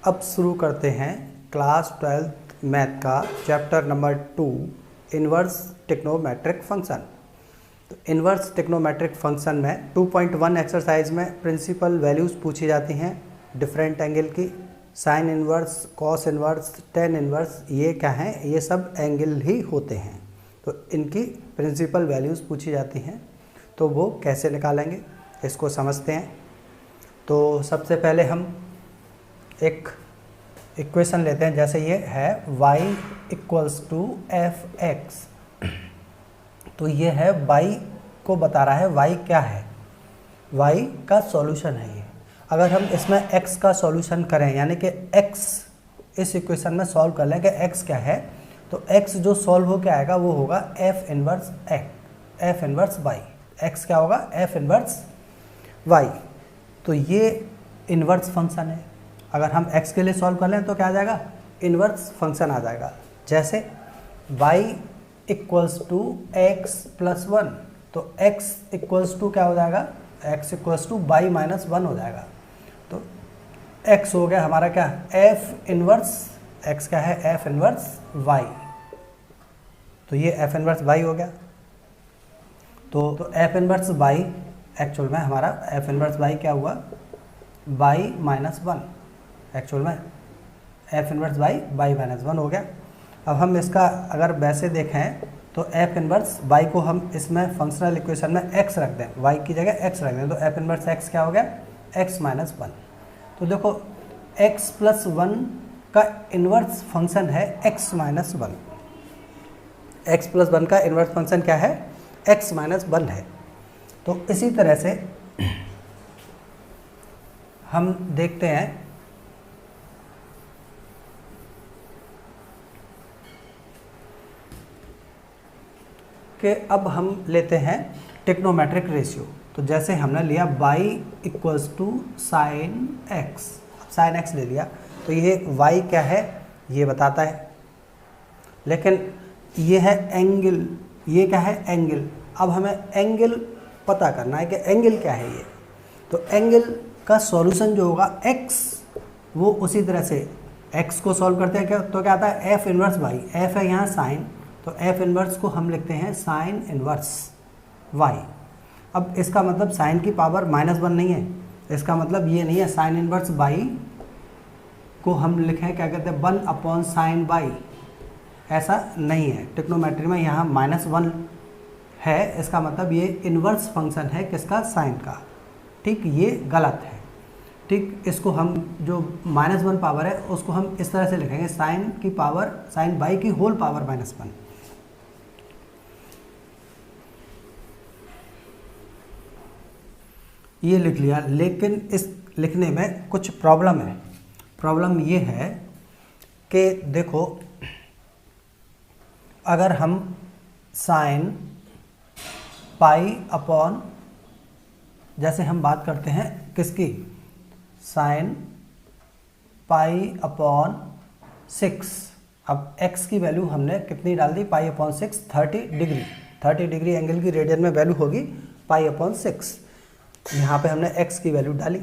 अब शुरू करते हैं क्लास 12th मैथ का chapter number 2 inverse trigonometric function. तो इन्वर्स ट्रिग्नोमेट्रिक फंक्शन में 2.1 एक्सरसाइज में प्रिंसिपल वैल्यूज़ पूछी जाती हैं डिफरेंट एंगल की। Sign inverse, cos inverse, tan inverse, ये क्या हैं? ये सब एंगल ही होते हैं। तो इनकी प्रिंसिपल वैल्यूज़ पूछी जाती हैं, तो वो कैसे निकालेंगे इसको समझते हैं। तो सबसे पहले हम एक इक्वेशन लेते हैं, जैसे ये है y = f(x). तो ये है y को बता रहा है y क्या है, y का सॉल्यूशन है ये। अगर हम इसमें x का सॉल्यूशन करें, यानी कि x इस इक्वेशन में सॉल्व कर लें कि x क्या है, तो x जो सॉल्व हो के आएगा वो होगा f इन्वर्स y। x क्या होगा? f inverse y। तो ये इन्वर्स फंक्शन है। अगर हम x के लिए सॉल्व कर लें तो क्या आ जाएगा? इन्वर्स फंक्शन आ जाएगा। जैसे y = x + 1, तो x = क्या हो जाएगा? x = y - 1 हो जाएगा। तो x हो गया हमारा क्या? f इन्वर्स x क्या है? f inverse y। तो ये f इन्वर्स y हो गया। तो f इन्वर्स y एक्चुअल में हमारा f इन्वर्स y क्या हुआ? y - 1। एक्चुअल में f इन्वर्स y - 1 हो गया। अब हम इसका अगर वैसे देखें तो f इन्वर्स y को हम इसमें फंक्शनल इक्वेशन में x रख दें, y की जगह x रख दें, तो f इन्वर्स x क्या हो गया? x - 1। तो देखो x + 1 का इन्वर्स फंक्शन है x - 1। x + 1 का इन्वर्स फंक्शन क्या है? x - 1 है। तो इसी तरह से हम देखते हैं कि अब हम लेते हैं ट्रिग्नोमेट्रिक रेशियो। तो जैसे हमने लिया y = sin x, sin x ले लिया, तो ये y क्या है ये बताता है, लेकिन ये है एंगल, ये क्या है? एंगल। अब हमें एंगल पता करना है कि एंगल क्या है ये। तो एंगल का सॉल्यूशन जो होगा x, वो उसी तरह से x को सॉल्व करते हैं क्या, तो क्या आता है? f inverse y। f है यहाँ साइन, तो f इन्वर्स को हम लिखते हैं साइन इन्वर्स y। अब इसका मतलब साइन की पावर -1 नहीं है, इसका मतलब ये नहीं है साइन इन्वर्स y को हम लिखें क्या कहते हैं 1/sin y, ऐसा नहीं है। ट्रिग्नोमेट्री में यहाँ -1 है, इसका मतलब ये इन्वर्स फंक्शन है किसका? साइन का। ठीक, ये गलत है। ठीक, इसको हम जो -1 पावर है उसको हम इस तरह से लिखेंगे साइन की पावर, साइन y की होल पावर -1। ये लिख लिया, लेकिन इस लिखने में कुछ प्रॉब्लम है। प्रॉब्लम ये है कि देखो, अगर हम साइन π/, जैसे हम बात करते हैं किसकी? साइन π/6। अब x की वैल्यू हमने कितनी डाल दी? π/6, 30 डिग्री। 30 डिग्री एंगल की रेडियन में वैल्यू होगी π/6। यहाँ पे हमने x की वैल्यू डाली,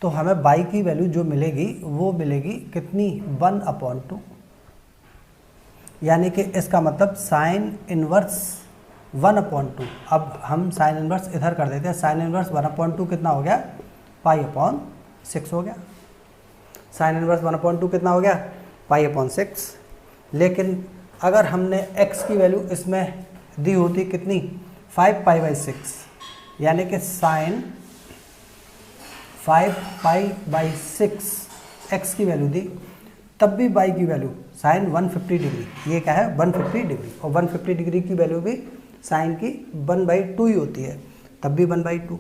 तो हमें y की वैल्यू जो मिलेगी वो मिलेगी कितनी? 1/2। यानी कि इसका मतलब साइन इन्वर्स 1/2। अब हम साइन इन्वर्स इधर कर देते हैं, साइन इन्वर्स 1/2 कितना हो गया? π/6 हो गया। साइन इन्वर्स 1/2 कितना हो गया? π/6। लेकिन अगर हमने x की वैल्यू इसमें दी होती कितनी? 5π/6, यानी कि साइन 5π/6 x की वैल्यू दी, तब भी y की वैल्यू साइन 150 डिग्री, ये क्या है? 150 डिग्री। और 150 डिग्री की वैल्यू भी साइन की 1/2 ही होती है, तब भी 1/2।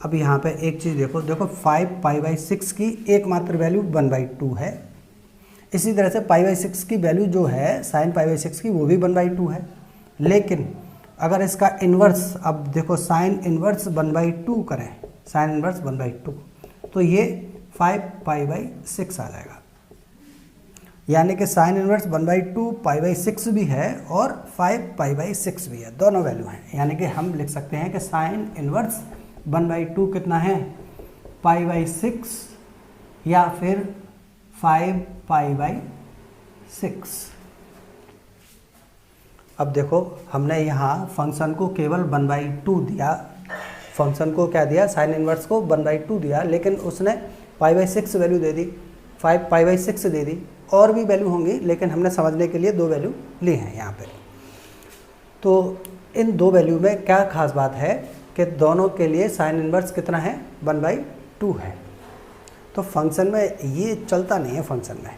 अब यहाँ पे एक चीज़ देखो, 5π/6 की एकमात्र वैल्यू 1/2 है। इसी तरह से π/6 की वैल्यू जो है साइन π/6 की, वो भी 1/2 है। लेकिन अगर इसका इन्वर्स, अब देखो साइन इन्वर्स 1/2 करें, साइन इन्वर्स 1/2, तो ये 5π/6 आ जाएगा। यानी कि साइन इन्वर्स 1/2 π/6 भी है और 5π/6 भी है, दोनों वैल्यू हैं। यानी कि हम लिख सकते हैं कि साइन इन्वर्स 1/2 कितना है? π/6 या फिर 5π/6। अब देखो हमने यहाँ फंक्शन को केवल 1/2 दिया, फंक्शन को क्या दिया, साइन इनवर्स को 1/2 दिया, लेकिन उसने π/6 वैल्यू दे दी, 5π/6 दे दी, और भी वैल्यू होंगी लेकिन हमने समझने के लिए 2 वैल्यू ली हैं यहाँ पे। तो इन 2 वैल्यू में क्या खास बात है कि दोनों के लिए साइन इनवर्स कितना है, 1/2 है। तो फंक्शन में ये चलता नहीं है, फंक्शन में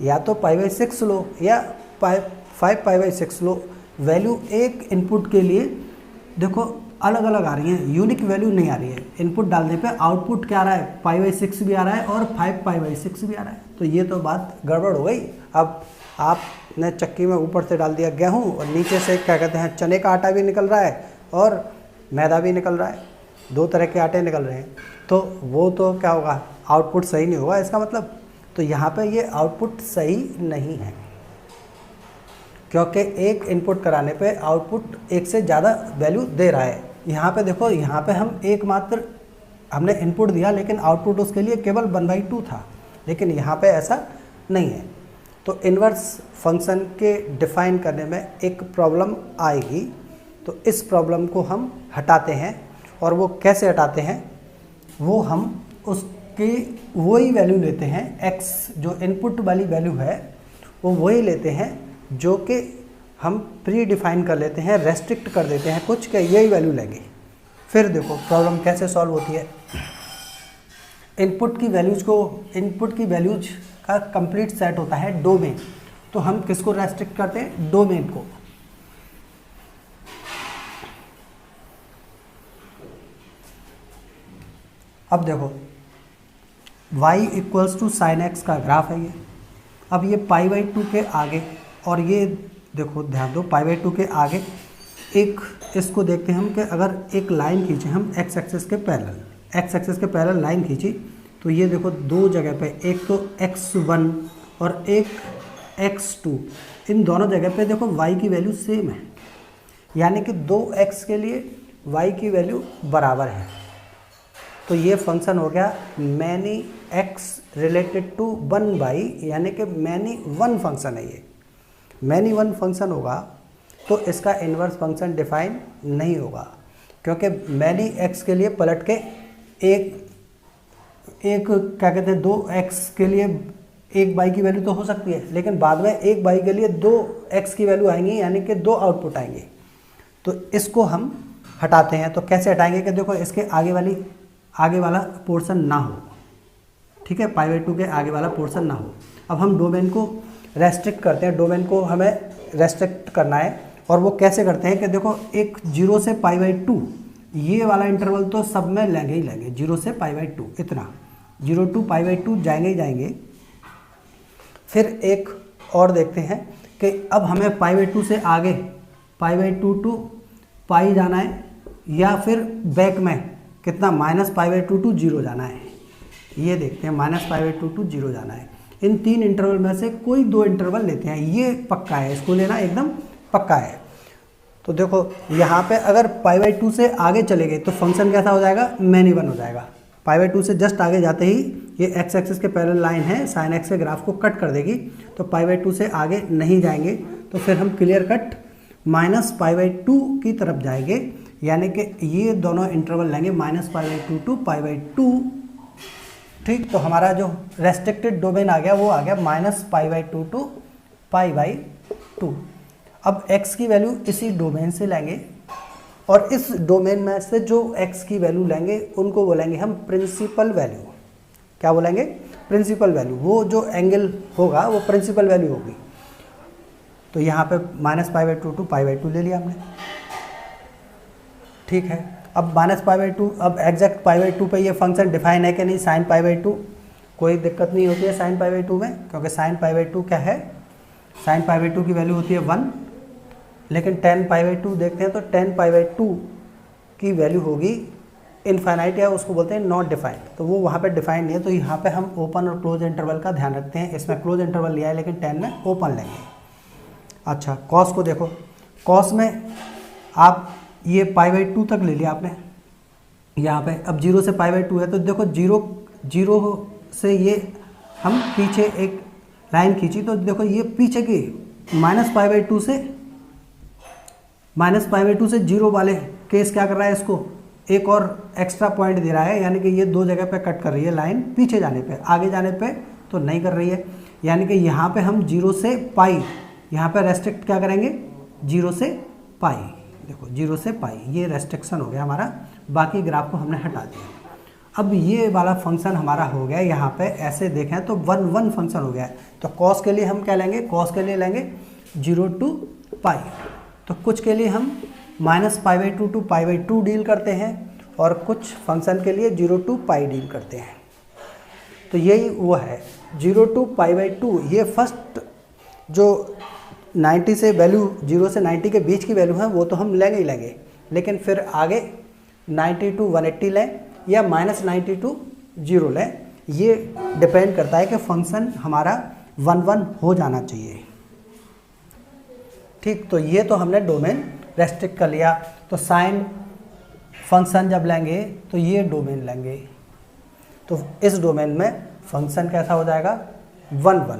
या तो π/6 लो या 5π/6 लो, वैल्यू एक इनपुट के लिए देखो अलग अलग आ रही हैं, यूनिक वैल्यू नहीं आ रही है। इनपुट डालने पे आउटपुट क्या आ रहा है, π/6 भी आ रहा है और 5π/6 भी आ रहा है, तो ये तो बात गड़बड़ हो गई। अब आपने चक्की में ऊपर से डाल दिया गेहूं और नीचे से क्या कहते हैं चने का आटा भी निकल रहा है और मैदा भी निकल रहा है, 2 तरह के आटे निकल रहे हैं, तो वो तो क्या होगा, आउटपुट सही नहीं होगा इसका मतलब। तो यहाँ पे ये आउटपुट सही नहीं है, क्योंकि एक इनपुट कराने पे आउटपुट एक से ज़्यादा वैल्यू दे रहा है। यहाँ पे देखो, यहाँ पे हम एकमात्र हमने इनपुट दिया लेकिन आउटपुट उसके लिए केवल 1/2 था, लेकिन यहाँ पे ऐसा नहीं है। तो इन्वर्स फंक्शन के डिफाइन करने में एक प्रॉब्लम आएगी, तो इस प्रॉब्लम को हम हटाते हैं। और वो कैसे हटाते हैं, वो हम उसकी वही वैल्यू लेते हैं, x जो इनपुट वाली वैल्यू है वो वही लेते हैं जो कि हम प्री डिफाइन कर लेते हैं, रेस्ट्रिक्ट कर देते हैं कुछ के यही वैल्यू लेंगे। फिर देखो प्रॉब्लम कैसे सॉल्व होती है। इनपुट की वैल्यूज का कंप्लीट सेट होता है डोमेन, तो हम किसको रेस्ट्रिक्ट करते हैं, डोमेन को। अब देखो y = sin x का ग्राफ है ये। अब ये π/2 के आगे, और ये देखो ध्यान दो π/2 के आगे एक इसको देखते हैं हम कि अगर एक लाइन खींचे हम x एक्सिस के पैरेलल लाइन खींची, तो ये देखो 2 जगह पे, एक तो x1 और एक x2, इन दोनों जगह पे देखो y की वैल्यू सेम है, यानी कि 2x के लिए y की वैल्यू बराबर है। तो ये फंक्शन हो गया मैनी x रिलेटेड टू 1/, यानी कि मैनी 1 फंक्शन है। ये मैनी 1 फंक्शन होगा तो इसका इन्वर्स फंक्शन डिफाइन नहीं होगा, क्योंकि मैनी x के लिए पलट के एक क्या कहते हैं 2x के लिए 1/, की वैल्यू तो हो सकती है, लेकिन बाद में 1/, के लिए 2x की वैल्यू आएंगी, यानी कि 2 आउटपुट आएंगे। तो इसको हम हटाते हैं। तो कैसे हटाएंगे कि देखो इसके आगे वाला पोर्शन ना हो, ठीक है, π/2 के आगे वाला पोर्शन ना हो। अब हम डोमेन को रेस्ट्रिक्ट करते हैं, डोमेन को हमें रेस्ट्रिक्ट करना है, और वो कैसे करते हैं कि देखो एक 0 से π/2, ये वाला इंटरवल तो सब में लेंगे ही लेंगे, 0 से π/2 इतना, 0 to π/2 जाएंगे ही जाएंगे। फिर एक और देखते हैं कि अब हमें π/2 से आगे π/2 to π जाना है, या फिर बैक में कितना -π/2 to 0 जाना है। ये देखते हैं -π/2 to 0 जाना है। इन 3 इंटरवल में से कोई 2 इंटरवल लेते हैं, ये पक्का है, इसको लेना एकदम पक्का है। तो देखो यहाँ पे अगर π/2 से आगे चले गए तो फंक्शन कैसा हो जाएगा, मैनी 1 हो जाएगा। π/2 से जस्ट आगे जाते ही ये x एक्सिस के पैरेलल लाइन है, साइन x के ग्राफ को कट कर देगी, तो π/2 से आगे नहीं जाएंगे, तो फिर हम क्लियर कट -π/2 की तरफ जाएंगे, यानी कि ये दोनों इंटरवल लेंगे -π/2 to π/2, ठीक। तो हमारा जो रेस्ट्रिक्टेड डोमेन आ गया वो आ गया -π/2 to π/2। अब x की वैल्यू इसी डोमेन से लेंगे, और इस डोमेन में से जो x की वैल्यू लेंगे उनको बोलेंगे हम प्रिंसिपल वैल्यू। क्या बोलेंगे, प्रिंसिपल वैल्यू। वो जो एंगल होगा वो प्रिंसिपल वैल्यू होगी। तो यहाँ पे -π/2 to π/2 ले लिया हमने, ठीक है। अब -π/2, अब एग्जैक्ट π/2 पे ये फंक्शन डिफाइन है कि नहीं, sin π/2 कोई दिक्कत नहीं होती है sin π/2 में, क्योंकि sin π/2 क्या है, sin π/2 की वैल्यू होती है 1, लेकिन tan π/2 देखते हैं तो tan π/2 की वैल्यू होगी इनफाइनाइट, या उसको बोलते हैं नॉट डिफाइंड, तो वो वहाँ पे डिफाइंड नहीं है। तो यहाँ पे हम ओपन और क्लोज इंटरवल का ध्यान रखते हैं। इसमें क्लोज इंटरवल लिया है लेकिन tan में ओपन लेंगे। अच्छा, कॉस को देखो, कॉस में आप ये π/2 तक ले लिया आपने यहाँ पे। अब 0 से π/2 है तो देखो 0 से ये हम पीछे एक लाइन खींची तो देखो ये पीछे की -π/2 से 0 वाले केस क्या कर रहा है, इसको एक और एक्स्ट्रा पॉइंट दे रहा है, यानी कि ये दो जगह पे कट कर रही है लाइन, पीछे जाने पे, आगे जाने पे तो नहीं कर रही है। यानी कि यहाँ पे हम 0 से पाई, यहाँ पे रेस्ट्रिक्ट क्या करेंगे 0 से पाई, देखो 0 से पाई, ये रेस्ट्रिक्शन हो गया हमारा, बाकी ग्राफ को हमने हटा दिया। अब ये वाला फंक्शन हमारा हो गया, यहाँ पे ऐसे देखें तो 1 फंक्शन हो गया है। तो कॉस के लिए हम क्या लेंगे, कॉस के लिए लेंगे 0 to पाई, तो कुछ के लिए हम -π/2 to π/2 डील करते हैं और कुछ फंक्शन के लिए 0 to पाई डील करते हैं। तो यही वो है 0 to π/2, ये फर्स्ट जो 90 से वैल्यू 0 से 90 के बीच की वैल्यू है वो तो हम लेंगे ही लेंगे, लेकिन फिर आगे 90 to 180 लें या -90 to 0 लें, ये डिपेंड करता है कि फंक्शन हमारा 1 हो जाना चाहिए। ठीक, तो ये तो हमने डोमेन रेस्ट्रिक्ट कर लिया। तो साइन फंक्शन जब लेंगे तो ये डोमेन लेंगे, तो इस डोमेन में फंक्शन कैसा हो जाएगा 1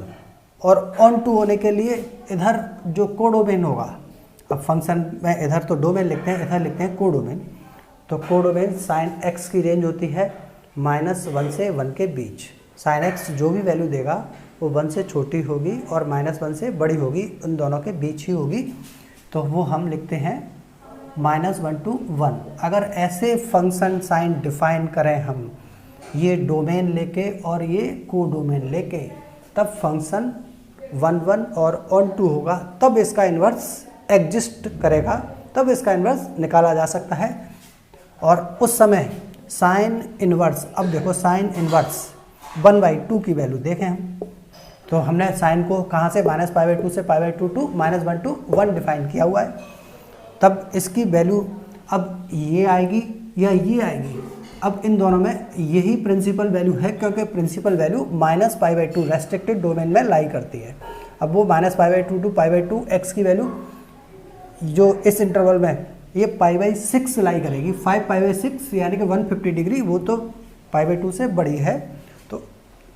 और ऑन टू होने के लिए इधर जो कोडोमेन होगा, अब फंक्शन में इधर तो डोमेन लिखते हैं, इधर लिखते हैं कोडोमेन, तो कोडोमेन साइन x की रेंज होती है -1 से 1 के बीच। साइन x जो भी वैल्यू देगा वो 1 से छोटी होगी और -1 से बड़ी होगी, उन दोनों के बीच ही होगी, तो वो हम लिखते हैं -1 to 1। अगर ऐसे फंक्शन साइन डिफाइन करें हम, ये डोमेन लेके और ये कोडोमेन लेके, तब फंक्शन 1 और ऑन टू होगा, तब इसका इन्वर्स एग्जिस्ट करेगा, तब इसका इन्वर्स निकाला जा सकता है। और उस समय साइन इन्वर्स, अब देखो साइन इन्वर्स 1/2 की वैल्यू देखें हम, तो हमने साइन को कहाँ से -π/2 से π/2 to -1 to 1 डिफाइन किया हुआ है, तब इसकी वैल्यू अब ये आएगी या ये आएगी। अब इन दोनों में यही प्रिंसिपल वैल्यू है, क्योंकि प्रिंसिपल वैल्यू -π/2 रेस्ट्रिक्टेड डोमेन में लाई करती है। अब वो -π/2 to π/2 x की वैल्यू जो इस इंटरवल में ये π/6 लाई करेगी, 5π/6 यानी कि 150 डिग्री, वो तो π/2 से बड़ी है, तो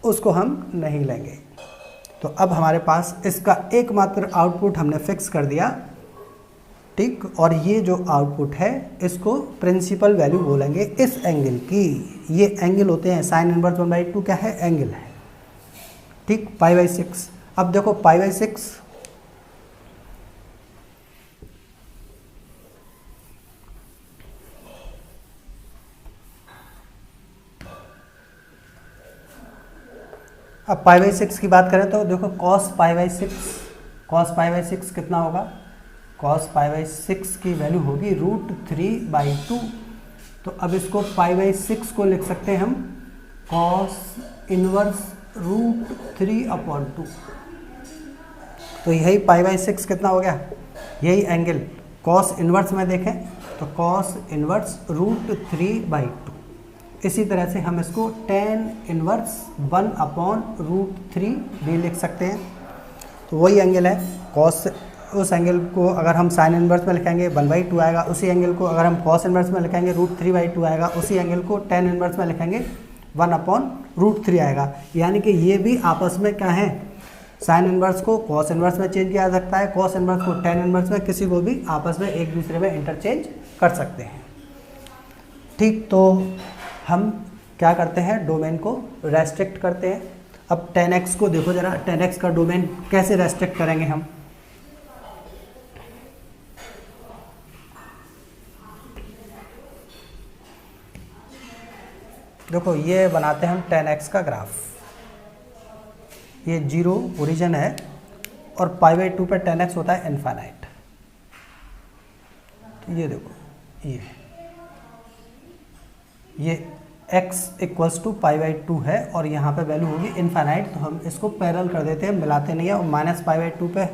उसको हम नहीं लेंगे। तो अब हमारे पास इसका एकमात्र आउटपुट हमने फिक्स कर दिया, ठीक, और ये जो आउटपुट है इसको प्रिंसिपल वैल्यू बोलेंगे इस एंगल की। ये एंगल होते हैं, साइन इनवर्स 1/2 क्या है, एंगल है, ठीक, π/6। अब देखो π/6 अब π/6 की बात करें तो देखो cos π/6 कितना होगा, cos π/6 की वैल्यू होगी √3/2। तो अब इसको π/6 को लिख सकते हैं हम cos इनवर्स √3/2। तो यही π/6 कितना हो गया, यही एंगल cos इनवर्स में देखें तो cos इनवर्स √3/2। इसी तरह से हम इसको tan इनवर्स 1/√3 भी लिख सकते हैं। तो वही एंगल है cos, उस एंगल को अगर हम साइन इनवर्स में लिखेंगे 1/2 आएगा, उसी एंगल को अगर हम cos इनवर्स में लिखेंगे √3/2 आएगा, उसी एंगल को tan इनवर्स में लिखेंगे 1/√3 आएगा। यानी कि ये भी आपस में क्या है, साइन इनवर्स को cos इनवर्स में चेंज किया जा सकता है, cos इनवर्स को tan इनवर्स में, किसी को भी आपस में एक दूसरे में इंटरचेंज कर सकते हैं। ठीक, तो हम क्या करते हैं, डोमेन को रेस्ट्रिक्ट करते हैं। अब tan x को देखो जरा, tan x का डोमेन कैसे रेस्ट्रिक्ट करेंगे हम। देखो ये बनाते हैं हम tan x का ग्राफ, ये 0 ओरिजिन है और π/2 पे tan x होता है इनफाइनाइट। तो ये देखो ये x इक्वल्स टू π/2 है और यहाँ पे वैल्यू होगी इनफाइनाइट, तो हम इसको पैरेलल कर देते हैं, मिलाते नहीं है, और -π/2 पे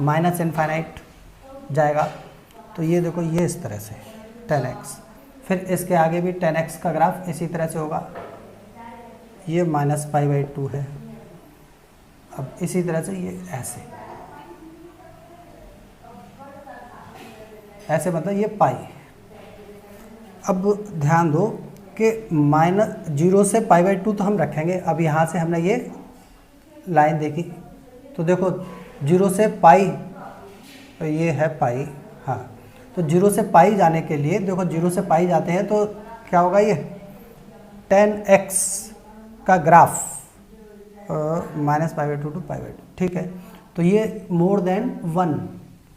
माइनस इनफाइनाइट जाएगा। तो ये देखो ये इस तरह से tan x, फिर इसके आगे भी tan x का ग्राफ इसी तरह से होगा, ये -π/2 है। अब इसी तरह से ये ऐसे मतलब ये पाई। अब ध्यान दो कि -0 से π/2 तो हम रखेंगे। अब यहाँ से हमने ये लाइन देखी तो देखो 0 से पाई, ये है पाई, हाँ, तो 0 से पाई जाने के लिए देखो 0 से पाई जाते हैं तो क्या होगा, ये 10x का ग्राफ -π/2 टू π/2, ठीक है। तो ये मोर देन 1,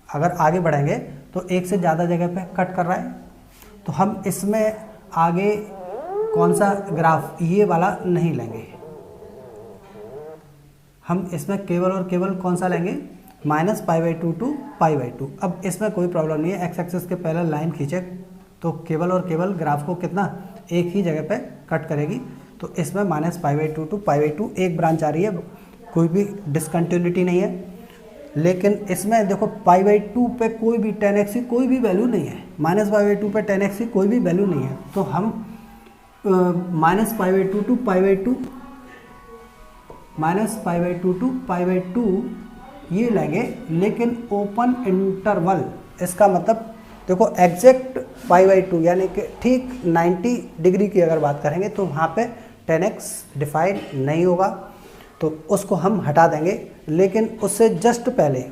अगर आगे बढ़ेंगे तो एक से ज़्यादा जगह पे कट कर रहा है, तो हम इसमें आगे कौन सा ग्राफ, ये वाला नहीं लेंगे, हम इसमें केवल और केवल कौन सा लेंगे, -π/2 टू π/2। अब इसमें कोई प्रॉब्लम नहीं है, एक्स एक्सिस के पहले लाइन खींचे तो केवल और केवल ग्राफ को कितना, एक ही जगह पे कट करेगी। तो इसमें -π/2 टू π/2 एक ब्रांच आ रही है, कोई भी डिसकंटिन्यूटी नहीं है। लेकिन इसमें देखो π/2 पे कोई भी 10x की कोई भी वैल्यू नहीं है, -π/2 पे 10x की कोई भी वैल्यू नहीं है, तो हम -π/2 टू π/2, -π/2 टू π/2 ये लेंगे, लेकिन ओपन इंटरवल, इसका मतलब देखो एग्जैक्ट π/2 यानी कि ठीक 90 डिग्री की अगर बात करेंगे तो वहाँ पे 10x डिफाइन नहीं होगा, तो उसको हम हटा देंगे। लेकिन उससे जस्ट पहले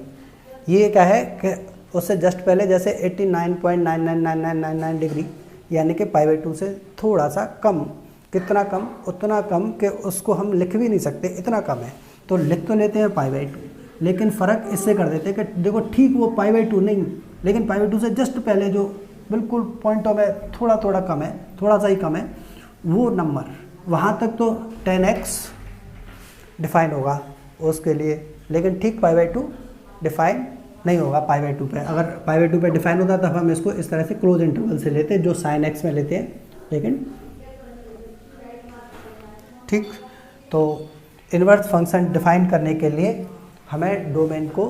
ये क्या है कि उससे जस्ट पहले जैसे 89.999999 डिग्री यानी कि π/2 से थोड़ा सा कम, कितना कम, उतना कम कि उसको हम लिख भी नहीं सकते, इतना कम है, तो लिख तो लेते हैं π/2, लेकिन फ़र्क इससे कर देते हैं कि देखो ठीक वो π/2 नहीं, लेकिन π/2 से जस्ट पहले जो बिल्कुल पॉइंटों में थोड़ा थोड़ा कम है, थोड़ा सा ही कम है, वो नंबर वहाँ तक तो 10x डिफाइन होगा उसके लिए, लेकिन ठीक π/2 डिफाइन नहीं होगा π/2 पे। अगर π/2 पे डिफाइन होता तब हम इसको इस तरह से क्लोज इंटरवल से लेते हैं जो sin x में लेते हैं, लेकिन ठीक। तो इन्वर्स फंक्शन डिफाइन करने के लिए हमें डोमेन को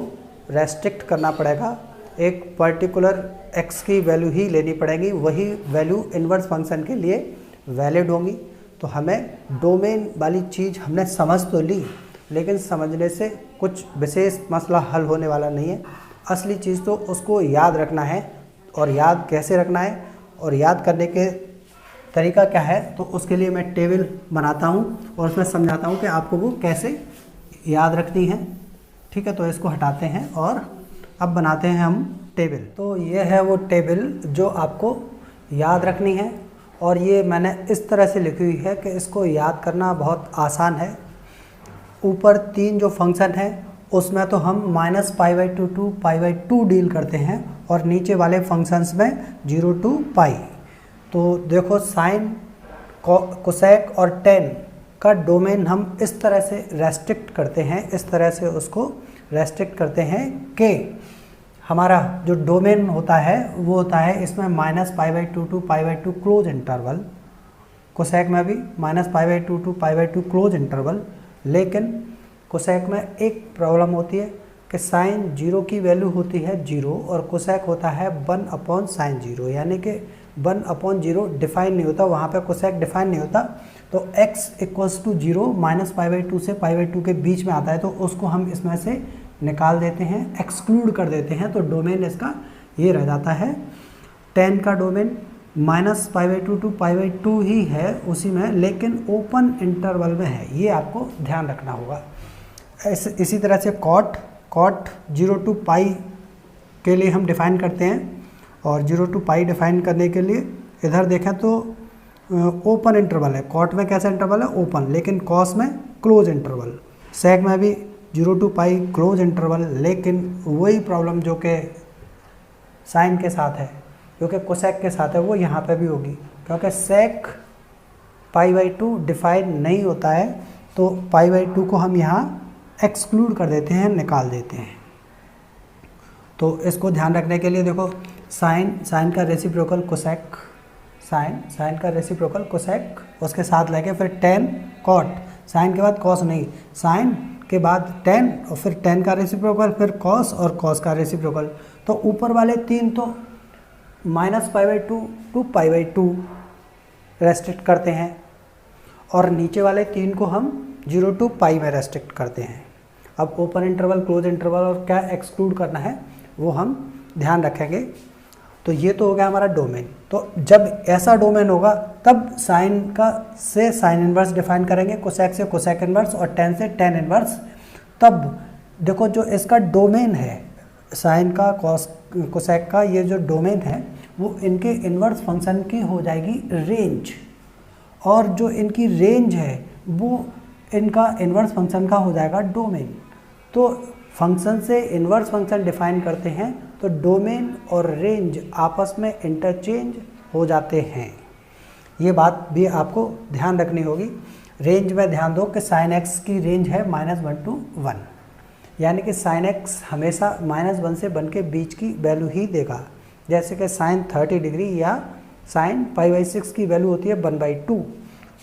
रेस्ट्रिक्ट करना पड़ेगा, एक पर्टिकुलर x की वैल्यू ही लेनी पड़ेगी, वही वैल्यू इन्वर्स फंक्शन के लिए वैलिड होंगी। तो हमें डोमेन वाली चीज़ हमने समझ तो ली, लेकिन समझने से कुछ विशेष मसला हल होने वाला नहीं है। असली चीज़ तो उसको याद रखना है, और याद कैसे रखना है और याद करने के तरीका क्या है, तो उसके लिए मैं टेबल बनाता हूँ और उसमें समझाता हूँ कि आपको वो कैसे याद रखनी है, ठीक है। तो इसको हटाते हैं और अब बनाते हैं हम टेबल। तो ये है वो टेबल जो आपको याद रखनी है, और ये मैंने इस तरह से लिखी हुई है कि इसको याद करना बहुत आसान है। ऊपर 3 जो फंक्शन है उसमें तो हम -π/2 टू π/2 डील करते हैं, और नीचे वाले फंक्शंस में 0 टू पाई। तो देखो साइन, कोसेक और टेन का डोमेन हम इस तरह से रेस्ट्रिक्ट करते हैं, इस तरह से उसको रेस्ट्रिक्ट करते हैं कि हमारा जो डोमेन होता है वो होता है इसमें -π/2 टू π/2 क्लोज इंटरवल, कोसेक में भी -π/2 टू π/2 क्लोज इंटरवल। लेकिन कोसेक में एक प्रॉब्लम होती है कि साइन 0 की वैल्यू होती है 0 और कोसेक होता है 1/sin 0, यानी कि 1/0 डिफाइन नहीं होता, वहाँ पे कोसेक डिफाइन नहीं होता। तो x = 0 -π/2 से π/2 के बीच में आता है, तो उसको हम इसमें से निकाल देते हैं, एक्सक्लूड कर देते हैं, तो डोमेन इसका ये रह जाता है। 10 का डोमेन -π/2 टू π/2 ही है उसी में, लेकिन ओपन इंटरवल में है, ये आपको ध्यान रखना होगा। इसी तरह से कॉट 0 टू पाई के लिए हम डिफ़ाइन करते हैं, और 0 टू पाई डिफ़ाइन करने के लिए इधर देखें तो ओपन इंटरवल है। कॉट में कैसा इंटरवल है, ओपन, लेकिन कॉस में क्लोज इंटरवल। सेक में भी 0 टू पाई क्लोज इंटरवल, लेकिन वही प्रॉब्लम जो कि साइन के साथ है, जो कि कोसेक के साथ है, वो यहाँ पे भी होगी, क्योंकि सेक π/2 डिफाइन नहीं होता है, तो π/2 को हम यहाँ एक्सक्लूड कर देते हैं, निकाल देते हैं। तो इसको ध्यान रखने के लिए देखो साइन का रेसिप्रोकल कोसेक, साइन का रेसिप्रोकल कोसेक, उसके साथ लेके फिर टेन कॉट, साइन के बाद कॉस नहीं, साइन के बाद टेन और फिर टेन का रेसिप्रोकल, फिर कॉस और कॉस का रेसिप्रोकल। तो ऊपर वाले 3 तो -π/2 टू π/2 रेस्ट्रिक्ट करते हैं, और नीचे वाले 3 को हम 0 टू पाई में रेस्ट्रिक्ट करते हैं। अब ओपन इंटरवल, क्लोज इंटरवल और क्या एक्सक्लूड करना है वो हम ध्यान रखेंगे। तो ये तो हो गया हमारा डोमेन। तो जब ऐसा डोमेन होगा तब साइन का से साइन इन्वर्स डिफाइन करेंगे, कोसेक से कोसेक इन्वर्स और टेन से टेन इन्वर्स तब देखो जो इसका डोमेन है साइन का कॉस कोसेक का, ये जो डोमेन है वो इनके इन्वर्स फंक्शन की हो जाएगी रेंज, और जो इनकी रेंज है वो इनका इन्वर्स फंक्शन का हो जाएगा डोमेन। तो फंक्शन से इन्वर्स फंक्शन डिफाइन करते हैं तो डोमेन और रेंज आपस में इंटरचेंज हो जाते हैं। ये बात भी आपको ध्यान रखनी होगी। रेंज में ध्यान दो कि साइन एक्स की रेंज है -1 to 1, यानी कि साइन एक्स हमेशा -1 से 1 के बीच की वैल्यू ही देगा। जैसे कि साइन 30 डिग्री या साइन π/6 की वैल्यू होती है 1/2,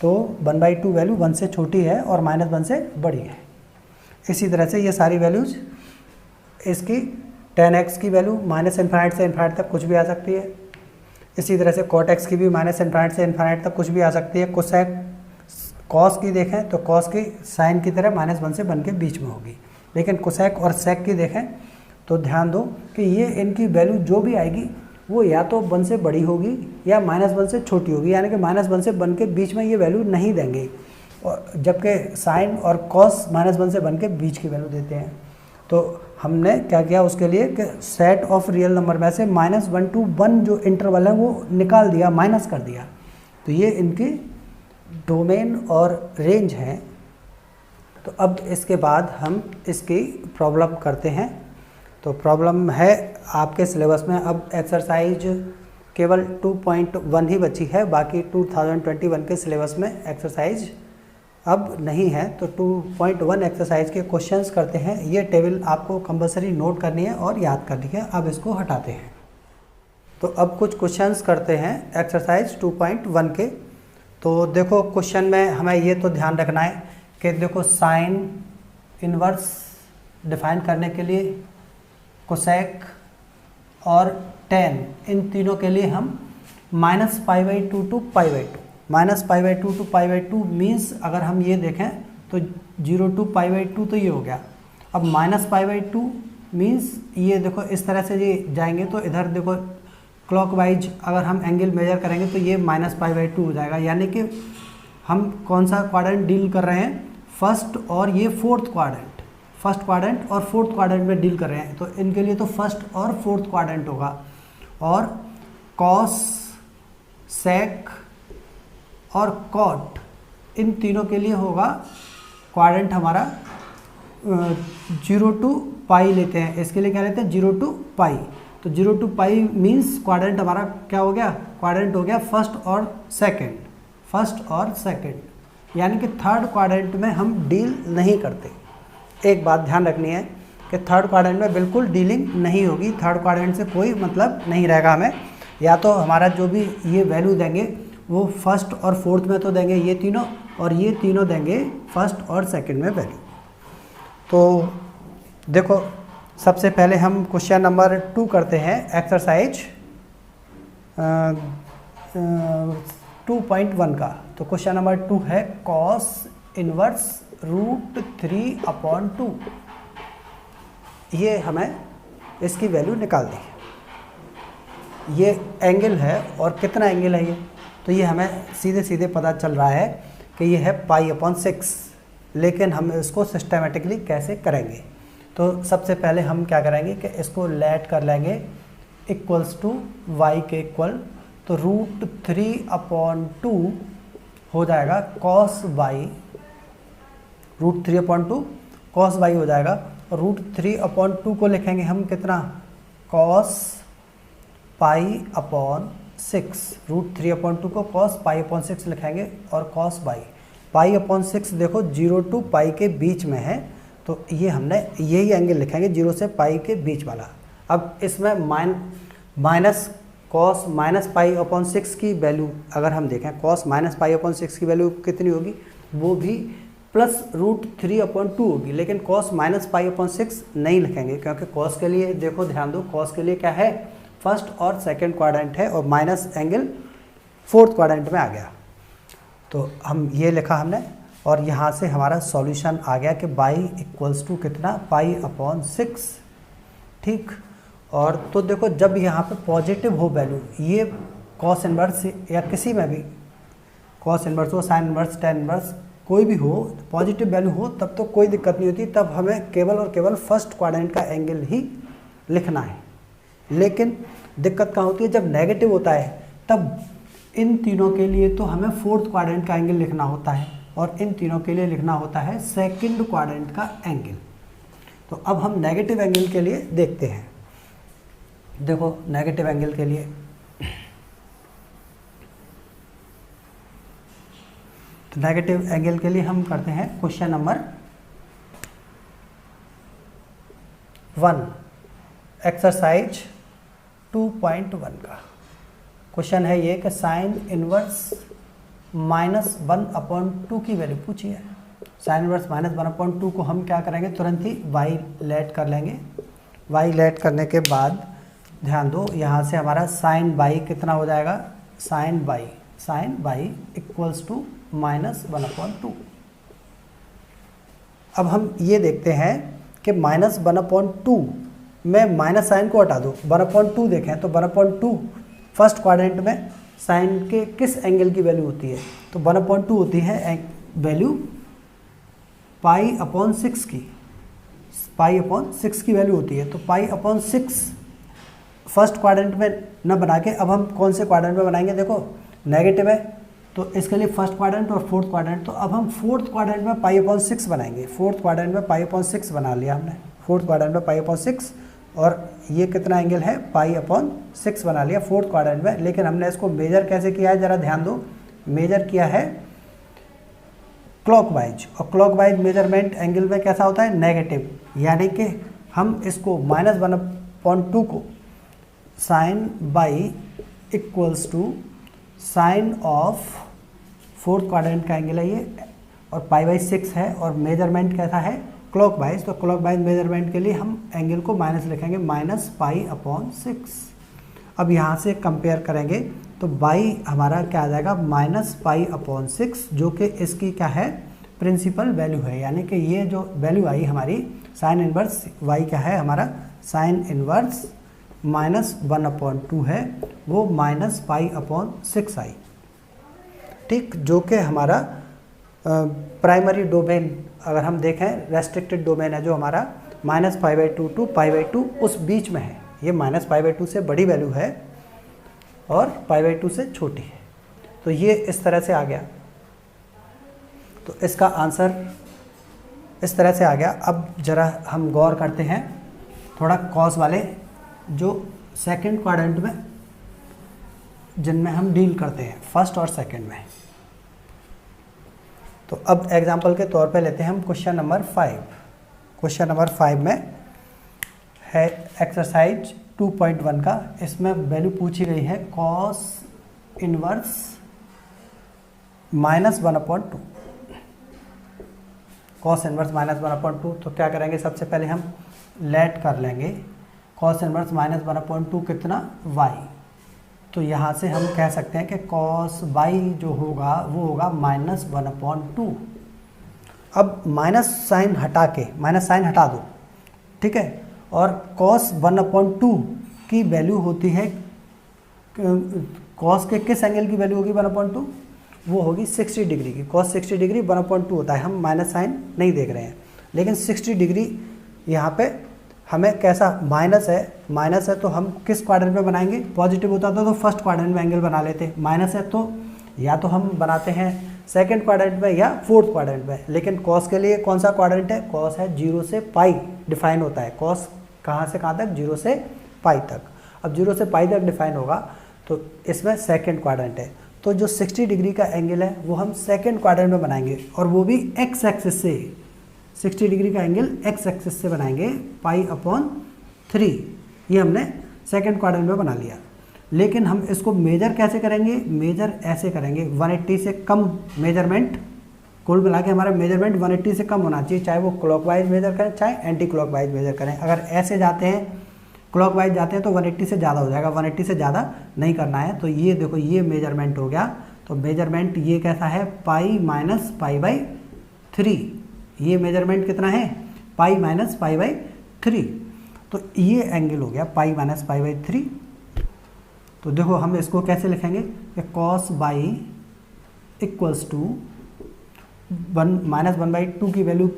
तो 1/2 वैल्यू 1 से छोटी है और -1 से बड़ी है। इसी तरह से ये सारी वैल्यूज, इसकी tan x की वैल्यू -∞ से ∞ तक कुछ भी आ सकती है। इसी तरह से cot x की भी -∞ से ∞ तक कुछ भी आ सकती है। कोसेक कॉस की देखें तो कॉस की साइन की तरह -1 से 1 के बीच में होगी, लेकिन कोसेक और सेक की देखें तो ध्यान दो कि ये इनकी वैल्यू जो भी आएगी वो या तो 1 से बड़ी होगी या -1 से छोटी होगी, यानी कि -1 से 1 के बीच में ये वैल्यू नहीं देंगे, और जबकि साइन और कॉस -1 से 1 के बीच की वैल्यू देते हैं। तो हमने क्या किया उसके लिए कि सेट ऑफ रियल नंबर में से -1 to 1 जो इंटरवल है वो निकाल दिया, माइनस कर दिया। तो ये इनकी डोमेन और रेंज है। तो अब इसके बाद हम इसकी प्रॉब्लम करते हैं। तो प्रॉब्लम है आपके सिलेबस में अब एक्सरसाइज केवल 2.1 ही बची है, बाकी 2021 के सिलेबस में एक्सरसाइज अब नहीं है। तो 2.1 एक्सरसाइज के क्वेश्चंस करते हैं। ये टेबल आपको कंपलसरी नोट करनी है और याद करनी है। अब इसको हटाते हैं। तो अब कुछ क्वेश्चंस करते हैं एक्सरसाइज 2.1 के। तो देखो क्वेश्चन में हमें ये तो ध्यान रखना है कि देखो साइन इनवर्स डिफाइन करने के लिए कोसेक और टेन, इन तीनों के लिए हम -π/2 to π/2, -π/2 to π/2 मीन्स अगर हम ये देखें तो 0 to π/2 तो ये हो गया। अब -π/2 मीन्स ये देखो इस तरह से ये जाएंगे तो इधर देखो क्लॉकवाइज अगर हम एंगल मेजर करेंगे तो ये -π/2 हो जाएगा, यानी कि हम कौन सा क्वाड्रेंट डील कर रहे हैं, फर्स्ट और ये फोर्थ क्वाड्रेंट, फर्स्ट क्वाड्रेंट और फोर्थ क्वाड्रेंट में डील कर रहे हैं। तो इनके लिए तो फर्स्ट और फोर्थ क्वाड्रेंट होगा, और कॉस, सेक और कॉट इन तीनों के लिए होगा क्वाड्रेंट हमारा 0 to π लेते हैं। इसके लिए क्या लेते हैं 0 to π। तो 0 to π मीन्स क्वाड्रेंट हमारा क्या हो गया, क्वाड्रेंट हो गया फर्स्ट और सेकंड, फर्स्ट और सेकंड, यानी कि थर्ड क्वाड्रेंट में हम डील नहीं करते। एक बात ध्यान रखनी है कि थर्ड क्वाड्रेंट में बिल्कुल डीलिंग नहीं होगी, थर्ड क्वाड्रेंट से कोई मतलब नहीं रहेगा हमें। या तो हमारा जो भी ये वैल्यू देंगे वो फर्स्ट और फोर्थ में तो देंगे ये तीनों, और ये तीनों देंगे फर्स्ट और सेकंड में वैल्यू। तो देखो सबसे पहले हम क्वेश्चन नंबर 2 करते हैं एक्सरसाइज 2.1 का। तो क्वेश्चन नंबर 2 है कॉस इनवर्स √3/2। ये हमें इसकी वैल्यू निकालनी है। ये एंगल है और कितना एंगल है ये, तो ये हमें सीधे सीधे पता चल रहा है कि ये है π/6, लेकिन हम इसको सिस्टमेटिकली कैसे करेंगे। तो सबसे पहले हम क्या करेंगे कि इसको लेट कर लेंगे इक्वल्स टू y के इक्वल, तो √3/2 हो जाएगा cos y, √3/2 cos y हो जाएगा, और √3/2 को लिखेंगे हम कितना, cos π/6, √3/2 को cos π/6 लिखेंगे, और cos y π/6 देखो 0 to π के बीच में है, तो ये हमने यही एंगल लिखेंगे 0 से π के बीच वाला। अब इसमें माइनस cos -π/6 की वैल्यू अगर हम देखें, cos -π/6 की वैल्यू कितनी होगी, वो भी प्लस √3/2 होगी, लेकिन cos -π/6 नहीं लिखेंगे क्योंकि cos के लिए देखो ध्यान दो, cos के लिए क्या है फर्स्ट और सेकंड क्वाड्रेंट है, और माइनस एंगल फोर्थ क्वाड्रेंट में आ गया। तो हम ये लिखा हमने, और यहाँ से हमारा सॉल्यूशन आ गया कि y इक्वल्स टू कितना π/6, ठीक। और तो देखो जब यहाँ पे पॉजिटिव हो वैल्यू, ये cos इनवर्स या किसी में भी cos इनवर्स हो, साइन इनवर्स, tan इनवर्स, कोई भी हो, पॉजिटिव वैल्यू हो तब तो कोई दिक्कत नहीं होती, तब हमें केवल और केवल फर्स्ट क्वाड्रेंट का एंगल ही लिखना है। लेकिन दिक्कत कहाँ होती है, जब नेगेटिव होता है तब इन तीनों के लिए तो हमें फोर्थ क्वाड्रेंट का एंगल लिखना होता है और इन तीनों के लिए लिखना होता है सेकंड क्वाड्रेंट का एंगल। तो अब हम नेगेटिव एंगल के लिए देखते हैं। देखो नेगेटिव एंगल के लिए तो नेगेटिव एंगल के लिए हम करते हैं क्वेश्चन नंबर 1 एक्सरसाइज 2.1 का क्वेश्चन है ये कि साइन इनवर्स -1/2 की वैल्यू पूछी है। साइन इनवर्स -1/2 को हम क्या करेंगे, तुरंत ही y लेट कर लेंगे। y लेट करने के बाद ध्यान दो, यहाँ से हमारा साइन y कितना हो जाएगा, साइन y इक्वल्स टू -1/2। अब हम ये देखते हैं कि -1/2 में माइनस साइन को हटा दो, 1/2 देखें तो 1/2 फर्स्ट क्वाड्रेंट में साइन के किस एंगल की वैल्यू होती है, तो 1/2 होती है वैल्यू π/6 की, π/6 की वैल्यू होती है। तो π/6 फर्स्ट क्वाड्रेंट में न बना के अब हम कौन से क्वाड्रेंट में बनाएंगे, देखो नेगेटिव है तो इसके लिए फर्स्ट क्वाड्रेंट और फोर्थ क्वाड्रेंट, तो अब हम फोर्थ क्वाड्रेंट में π/6 बनाएंगे। फोर्थ क्वाड्रेंट में π/6 बना लिया हमने, फोर्थ क्वाड्रेंट में π/6 और ये कितना एंगल है, π/6 बना लिया फोर्थ क्वाड्रेंट में। लेकिन हमने इसको मेजर कैसे किया है, ज़रा ध्यान दो, मेजर किया है क्लॉकवाइज, और क्लॉकवाइज मेजरमेंट एंगल में कैसा होता है, नेगेटिव, यानी कि हम इसको -1/2 को sine by equals to sine of fourth quadrant का एंगल है ये, और π/6 है और मेजरमेंट कैसा है, क्लॉकवाइज। तो क्लॉकवाइज मेजरमेंट के लिए हम एंगल को माइनस लिखेंगे, -π/6। अब यहाँ से कंपेयर करेंगे तो y हमारा क्या आ जाएगा, -π/6, जो कि इसकी क्या है, प्रिंसिपल वैल्यू है। यानी कि ये जो वैल्यू आई हमारी साइन इनवर्स y क्या है हमारा, साइन इनवर्स -1/2 है, वो -π/6 आई। ठीक, जो कि हमारा प्राइमरी डोमेन अगर हम देखें, रेस्ट्रिक्टेड डोमेन है जो हमारा -π/2 टू π/2 उस बीच में है। ये -π/2 से बड़ी वैल्यू है और π/2 से छोटी है। तो ये इस तरह से आ गया, तो इसका आंसर इस तरह से आ गया। अब ज़रा हम गौर करते हैं थोड़ा कॉस वाले जो सेकंड क्वाड्रेंट में जिनमें हम डील करते हैं, फर्स्ट और सेकंड में। तो अब एग्जांपल के तौर पे लेते हैं हम क्वेश्चन नंबर 5। क्वेश्चन नंबर 5 में है एक्सरसाइज 2.1 का, इसमें वैल्यू पूछी गई है कॉस इनवर्स -1/2, कॉस इनवर्स -1/2। तो क्या करेंगे, सबसे पहले हम लेट कर लेंगे कॉस इनवर्स -1/2 कितना, y। तो यहाँ से हम कह सकते हैं कि कॉस y जो होगा वो होगा -1/2। अब माइनस साइन हटा के, माइनस साइन हटा दो, ठीक है, और कॉस 1/2 की वैल्यू होती है, कॉस के किस एंगल की वैल्यू होगी 1/2, वो होगी 60 डिग्री की। कॉस 60 डिग्री 1/2 होता है, हम माइनस साइन नहीं देख रहे हैं, लेकिन 60 डिग्री यहाँ पे हमें कैसा, माइनस है तो हम किस क्वाड्रेंट में बनाएंगे, पॉजिटिव होता तो फर्स्ट क्वाड्रेंट में एंगल बना लेते, माइनस है तो या तो हम बनाते हैं सेकंड क्वाड्रेंट में या फोर्थ क्वाड्रेंट में। लेकिन कॉस के लिए कौन सा क्वाड्रेंट है, कॉस है 0 से पाई डिफाइन होता है, कॉस कहाँ से कहाँ तक, 0 से पाई तक। अब 0 से पाई तक डिफाइन होगा तो इसमें सेकंड क्वाड्रेंट है, तो जो 60 डिग्री का एंगल है वो हम सेकंड क्वाड्रेंट में बनाएंगे, और वो भी एक्स एक्सिस से, 60 डिग्री का एंगल एक्स एक्सिस से बनाएंगे, π/3। ये हमने सेकंड क्वाड्रेंट में बना लिया। लेकिन हम इसको मेजर कैसे करेंगे, मेजर ऐसे करेंगे, 180 से कम मेजरमेंट, कुल मिला के हमारा मेजरमेंट 180 से कम होना चाहिए, चाहे वो क्लॉकवाइज मेजर करें चाहे एंटी क्लॉकवाइज मेजर करें। अगर ऐसे जाते हैं, क्लॉकवाइज जाते हैं तो 180 से ज़्यादा हो जाएगा, 180 से ज़्यादा नहीं करना है। तो ये देखो, ये मेजरमेंट हो गया। तो मेजरमेंट ये कैसा है, π-π/3। ये मेजरमेंट कितना है, π-π/3। तो ये एंगल हो गया π-π/3। तो देखो हम इसको कैसे लिखेंगे कि cos y इक्वल्स टू -1/2 की वैल्यू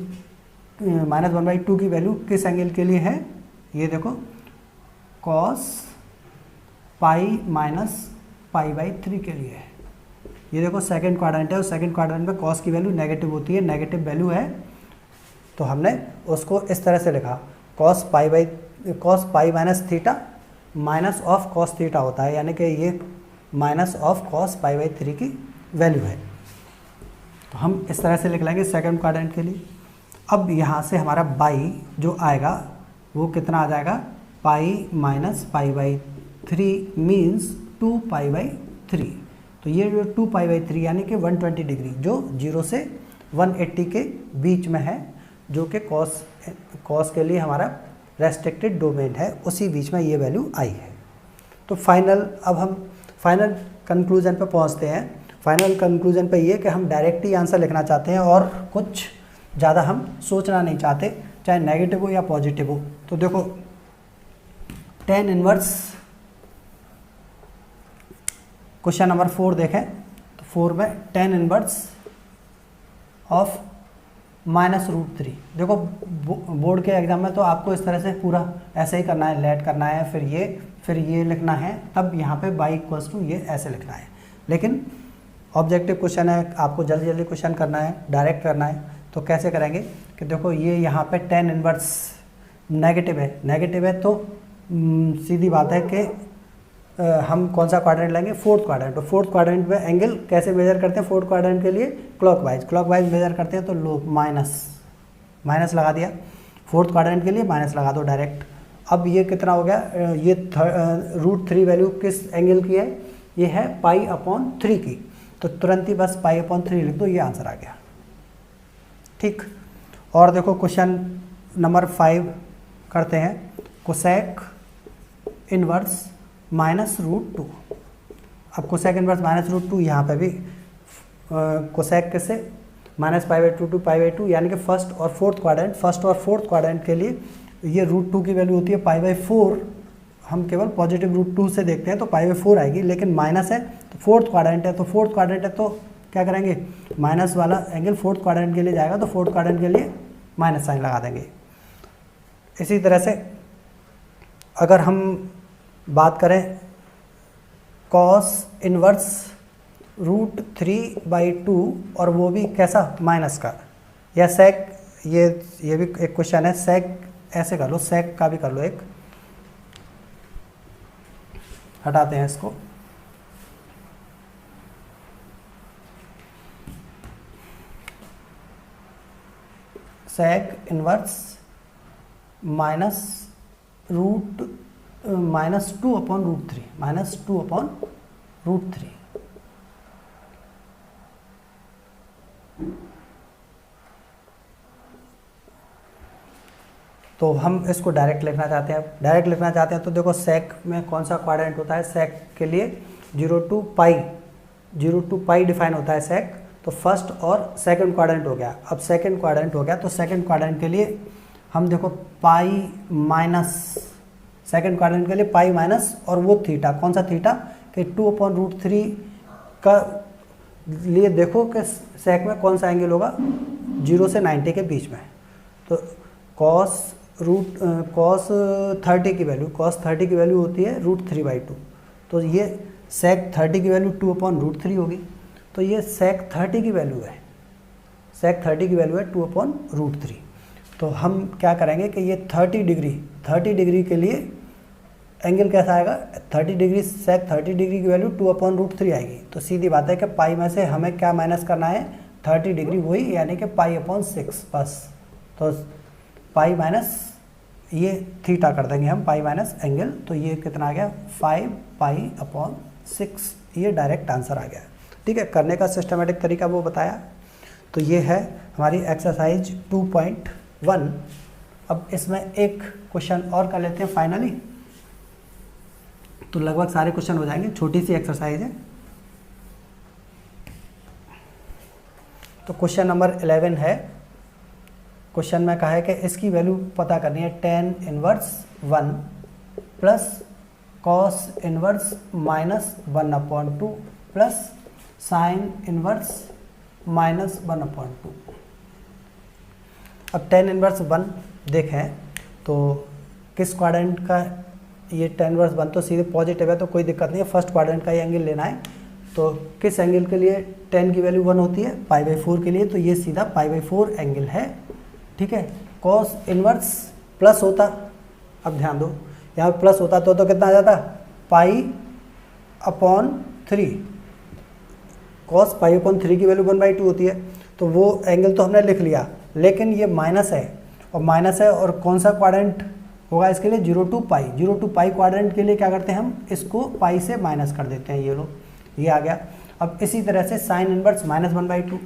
-1/2 की वैल्यू किस एंगल के लिए है? ये देखो cos पाई माइनस π/3 के लिए है। ये देखो सेकंड क्वाड्रेंट है और सेकंड क्वाड्रेंट में cos की वैल्यू नेगेटिव होती है, नेगेटिव वैल्यू है तो हमने उसको इस तरह से लिखा cos pi minus theta minus of cos theta होता है, यानी कि ये माइनस ऑफ cos π/3 की वैल्यू है। तो हम इस तरह से लिख लेंगे सेकंड क्वाड्रेंट के लिए। अब यहाँ से हमारा बाई जो आएगा वो कितना आ जाएगा? Pi minus π/3 means 2π/3। तो ये जो 2π/3 यानी कि 120 डिग्री जो 0 से 180 के बीच में है, जो कि cos के लिए हमारा रेस्ट्रिक्टेड डोमेन है, उसी बीच में ये वैल्यू आई है। तो अब हम फाइनल कंक्लूजन पे पहुंचते हैं। फाइनल कंक्लूजन पे ये कि हम डायरेक्ट ही आंसर लिखना चाहते हैं और कुछ ज़्यादा हम सोचना नहीं चाहते, चाहे नेगेटिव हो या पॉजिटिव हो। तो देखो tan इनवर्स क्वेश्चन नंबर 4 देखें तो 4 में tan इनवर्स ऑफ -√3। देखो बोर्ड के एग्जाम में तो आपको इस तरह से पूरा ऐसे ही करना है, लेट करना है, फिर ये लिखना है, तब यहाँ पे y ये ऐसे लिखना है। लेकिन ऑब्जेक्टिव क्वेश्चन है, आपको जल्दी जल्दी क्वेश्चन करना है, डायरेक्ट करना है, तो कैसे करेंगे कि देखो ये यहाँ पे tan इनवर्स नेगेटिव है तो सीधी बात है कि हम कौन सा क्वाड्रेंट लेंगे? Fourth quadrant. तो फोर्थ क्वाड्रेंट में एंगल कैसे मेजर करते हैं? फोर्थ क्वाड्रेंट के लिए क्लॉकवाइज मेजर करते हैं, तो लो माइनस लगा दिया, फोर्थ क्वाड्रेंट के लिए माइनस लगा दो डायरेक्ट। अब ये कितना हो गया? ये √3 वैल्यू किस एंगल की है? ये है π/3 की, तो तुरंत ही बस π/3 लिख दो, ये आंसर आ गया। ठीक, और देखो क्वेश्चन नंबर 5 करते हैं। Cosec inverse -√2। अब कोसेक इनवर्स -√2 यहाँ पे भी कोसेक कैसे -π/2 to π/2, यानी कि फर्स्ट और फोर्थ क्वाड्रेंट के लिए ये √2 की वैल्यू होती है π/4। हम केवल पॉजिटिव √2 से देखते हैं तो π/4 आएगी, लेकिन माइनस है तो फोर्थ क्वाड्रेंट है तो क्या करेंगे? माइनस वाला एंगल फोर्थ क्वाड्रेंट के लिए जाएगा, तो फोर्थ क्वाड्रेंट के लिए माइनस साइन लगा देंगे। इसी तरह से अगर हम बात करें cos इनवर्स √3/2 और वो भी कैसा? माइनस का, या सेक, ये भी एक क्वेश्चन है, सेक ऐसे कर लो, सेक का भी कर लो, एक हटाते हैं इसको। सेक इनवर्स -2/√3 तो हम इसको डायरेक्ट लिखना चाहते हैं। तो देखो सेक में कौन सा क्वाड्रेंट होता है? सेक के लिए 0 to π डिफाइन होता है सेक, तो फर्स्ट और सेकंड क्वाड्रेंट हो गया। अब सेकंड क्वाड्रेंट हो गया तो सेकंड क्वाड्रेंट के लिए हम देखो सेकंड क्वाड्रेंट के लिए पाई माइनस और वो थीटा, कौन सा थीटा? कि 2/√3 का लिए देखो कि सेक में कौन सा एंगल होगा? 0 से 90 के बीच में। तो cos 30 की वैल्यू होती है √3/2, तो ये सेक 30 की वैल्यू 2/√3 होगी, तो ये सेक 30 की वैल्यू है 2/√3। तो हम क्या करेंगे कि ये 30 डिग्री के लिए एंगल कैसा आएगा? 30 डिग्री, सेक 30 डिग्री की वैल्यू 2/√3 आएगी। तो सीधी बात है कि पाई में से हमें क्या माइनस करना है? 30 डिग्री, वही यानी कि π/6 बस। तो पाई माइनस ये थीटा कर देंगे हम, पाई माइनस एंगल, तो ये कितना आ गया? 5π/6। ये डायरेक्ट आंसर आ गया। ठीक है, करने का सिस्टमेटिक तरीका वो बताया। तो ये है हमारी एक्सरसाइज 2.1। अब इसमें एक क्वेश्चन और कर लेते हैं फाइनली, तो लगभग सारे क्वेश्चन हो जाएंगे। छोटी सी एक्सरसाइज है। तो क्वेश्चन नंबर 11 है। क्वेश्चन में कहा है कि इसकी वैल्यू पता करनी है, tan inverse 1 plus cos inverse -1/2 plus sin inverse -1/2। अब tan इनवर्स 1 देखें तो किस क्वाड्रेंट का, ये tan इनवर्स 1 तो सीधे पॉजिटिव है तो कोई दिक्कत नहीं है, फर्स्ट क्वाड्रेंट का ही एंगल लेना है। तो किस एंगल के लिए tan की वैल्यू 1 होती है, π/4 के लिए, तो ये सीधा π/4 एंगल है, ठीक है। cos इनवर्स प्लस होता, अब ध्यान दो यहाँ प्लस होता तो कितना आ जाता, π/3। cos π/3 की वैल्यू 1/2 होती है, तो वो एंगल तो हमने लिख लिया, लेकिन ये माइनस है और कौन सा क्वाड्रेंट होगा इसके लिए, 0 to π। 0 to π क्वाड्रेंट के लिए क्या करते हैं, हम इसको पाई से माइनस कर देते हैं, ये लो ये आ गया। अब इसी तरह से साइन इनवर्स -1/2,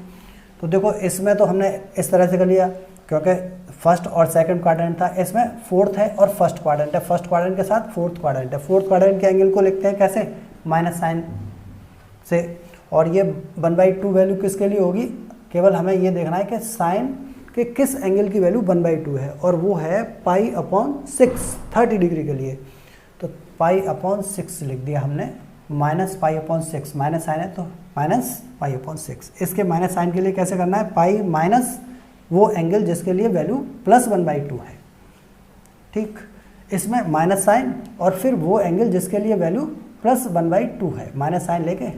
तो देखो इसमें तो हमने इस तरह से कर लिया क्योंकि फर्स्ट और सेकंड क्वाड्रेंट था, इसमें फोर्थ है और फर्स्ट क्वाड्रेंट है, फर्स्ट क्वाड्रेंट के साथ फोर्थ क्वाड्रेंट है। फोर्थ क्वाड्रेंट के एंगल को लिखते हैं कैसे, माइनस साइन से, और ये 1/2 वैल्यू किसके लिए होगी, केवल हमें ये देखना है कि साइन के किस एंगल की वैल्यू 1/2 है, और वो है π/6 30 डिग्री के लिए। तो π/6 लिख दिया हमने, -π/6, माइनस साइन है तो -π/6। इसके माइनस साइन के लिए कैसे करना है, पाई माइनस वो एंगल जिसके लिए वैल्यू +1/2 है, ठीक। इसमें माइनस साइन और फिर वो एंगल जिसके लिए वैल्यू +1/2 है, माइनस साइन लेके।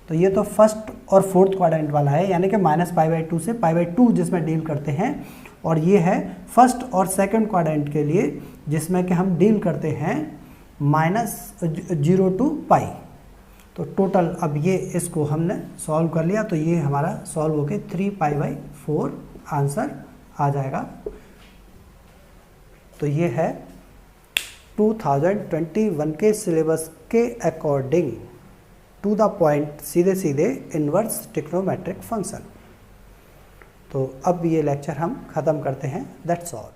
तो ये तो फर्स्ट और फोर्थ क्वाड्रेंट वाला है, यानी कि -π/2 से π/2 जिसमें डील करते हैं, और ये है फर्स्ट और सेकंड क्वाड्रेंट के लिए जिसमें कि हम डील करते हैं -0 to π। तो टोटल अब ये इसको हमने सॉल्व कर लिया, तो ये हमारा सॉल्व होके 3π/4 आंसर आ जाएगा। तो ये है 2021 के सिलेबस के अकॉर्डिंग टू द पॉइंट सीधे सीधे इन्वर्स ट्रिग्नोमेट्रिक फंक्शन। तो अब ये लेक्चर हम ख़त्म करते हैं, दैट्स ऑल।